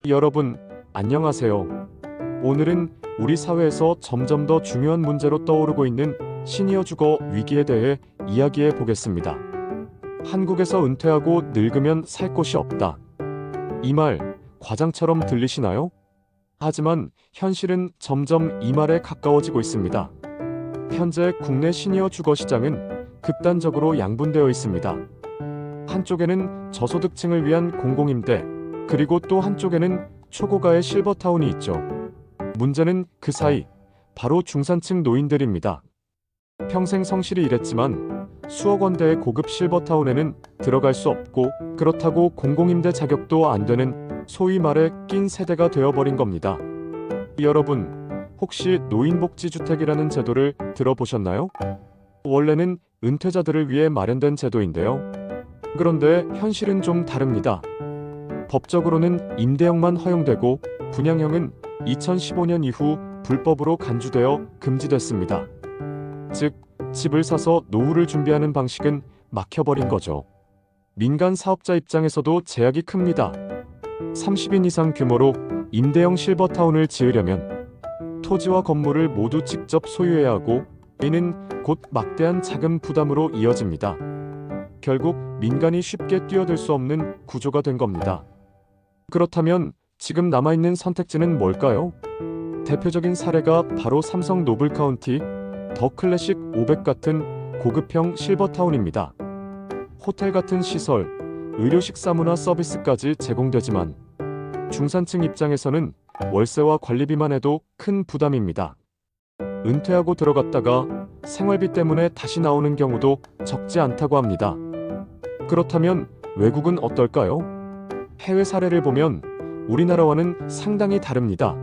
여러분, 안녕하세요. 오늘은 우리 사회에서 점점 더 중요한 문제로 떠오르고 있는 시니어 주거 위기에 대해 이야기해 보겠습니다. 한국에서 은퇴하고 늙으면 살 곳이 없다. 이 말, 과장처럼 들리시나요? 하지만 현실은 점점 이 말에 가까워지고 있습니다. 현재 국내 시니어 주거 시장은 극단적으로 양분되어 있습니다. 한쪽에는 저소득층을 위한 공공임대, 그리고 또 한쪽에는 초고가의 실버타운이 있죠. 문제는 그 사이, 바로 중산층 노인들입니다. 평생 성실히 일했지만 수억 원대의 고급 실버타운에는 들어갈 수 없고, 그렇다고 공공임대 자격도 안 되는 소위 말해 낀 세대가 되어버린 겁니다. 여러분, 혹시 노인복지주택이라는 제도를 들어보셨나요? 원래는 은퇴자들을 위해 마련된 제도인데요. 그런데 현실은 좀 다릅니다. 법적으로는 임대형만 허용되고 분양형은 2015년 이후 불법으로 간주되어 금지됐습니다. 즉, 집을 사서 노후를 준비하는 방식은 막혀버린 거죠. 민간 사업자 입장에서도 제약이 큽니다. 30인 이상 규모로 임대형 실버타운을 지으려면 토지와 건물을 모두 직접 소유해야 하고, 이는 곧 막대한 자금 부담으로 이어집니다. 결국 민간이 쉽게 뛰어들 수 없는 구조가 된 겁니다. 그렇다면 지금 남아있는 선택지는 뭘까요? 대표적인 사례가 바로 삼성 노블카운티 더 클래식 500 같은 고급형 실버타운입니다. 호텔 같은 시설, 의료 식사문화 서비스까지 제공되지만 중산층 입장에서는 월세와 관리비만 해도 큰 부담입니다. 은퇴하고 들어갔다가 생활비 때문에 다시 나오는 경우도 적지 않다고 합니다. 그렇다면 외국은 어떨까요? 해외 사례를 보면 우리나라와는 상당히 다릅니다.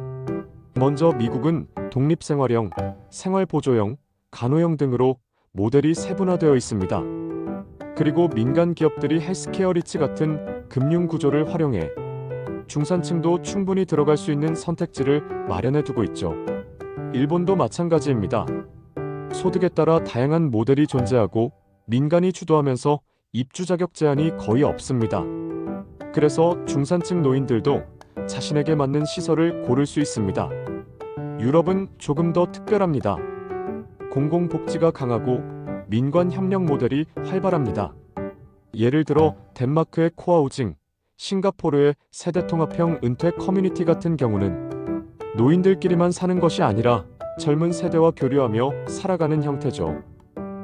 먼저 미국은 독립생활형, 생활보조형, 간호형 등으로 모델이 세분화되어 있습니다. 그리고 민간 기업들이 헬스케어 리츠 같은 금융 구조를 활용해 중산층도 충분히 들어갈 수 있는 선택지를 마련해 두고 있죠. 일본도 마찬가지입니다. 소득에 따라 다양한 모델이 존재하고 민간이 주도하면서 입주 자격 제한이 거의 없습니다. 그래서 중산층 노인들도 자신에게 맞는 시설을 고를 수 있습니다. 유럽은 조금 더 특별합니다. 공공복지가 강하고 민관 협력 모델이 활발합니다. 예를 들어 덴마크의 코하우징, 싱가포르의 세대통합형 은퇴 커뮤니티 같은 경우는 노인들끼리만 사는 것이 아니라 젊은 세대와 교류하며 살아가는 형태죠.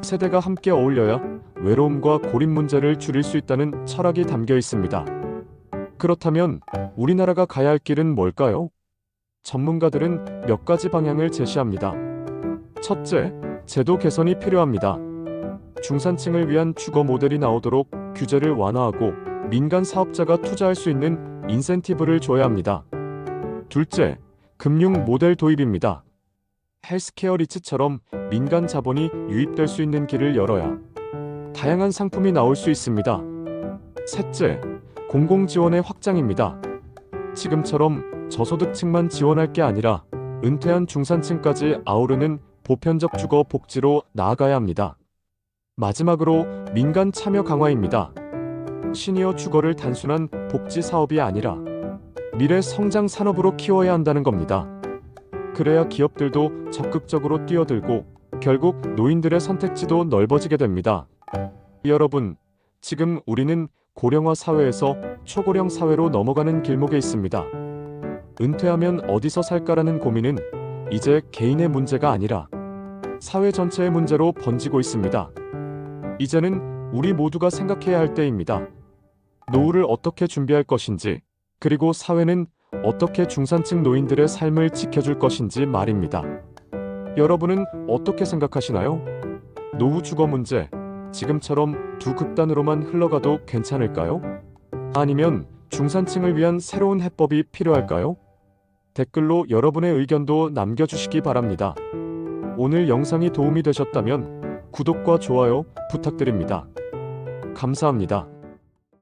세대가 함께 어울려야 외로움과 고립 문제를 줄일 수 있다는 철학이 담겨 있습니다. 그렇다면 우리나라가 가야 할 길은 뭘까요? 전문가들은 몇 가지 방향을 제시합니다. 첫째, 제도 개선이 필요합니다. 중산층을 위한 주거 모델이 나오도록 규제를 완화하고 민간 사업자가 투자할 수 있는 인센티브를 줘야 합니다. 둘째, 금융 모델 도입입니다. 헬스케어 리츠처럼 민간 자본이 유입될 수 있는 길을 열어야 다양한 상품이 나올 수 있습니다. 셋째, 공공지원의 확장입니다. 지금처럼 저소득층만 지원할 게 아니라 은퇴한 중산층까지 아우르는 보편적 주거 복지로 나아가야 합니다. 마지막으로 민간 참여 강화입니다. 시니어 주거를 단순한 복지 사업이 아니라 미래 성장 산업으로 키워야 한다는 겁니다. 그래야 기업들도 적극적으로 뛰어들고 결국 노인들의 선택지도 넓어지게 됩니다. 여러분, 지금 우리는 고령화 사회에서 초고령 사회로 넘어가는 길목에 있습니다. 은퇴하면 어디서 살까라는 고민은 이제 개인의 문제가 아니라 사회 전체의 문제로 번지고 있습니다. 이제는 우리 모두가 생각해야 할 때입니다. 노후를 어떻게 준비할 것인지, 그리고 사회는 어떻게 중산층 노인들의 삶을 지켜줄 것인지 말입니다. 여러분은 어떻게 생각하시나요? 노후 주거 문제, 지금처럼 두 극단으로만 흘러가도 괜찮을까요? 아니면 중산층을 위한 새로운 해법이 필요할까요? 댓글로 여러분의 의견도 남겨주시기 바랍니다. 오늘 영상이 도움이 되셨다면 구독과 좋아요 부탁드립니다. 감사합니다.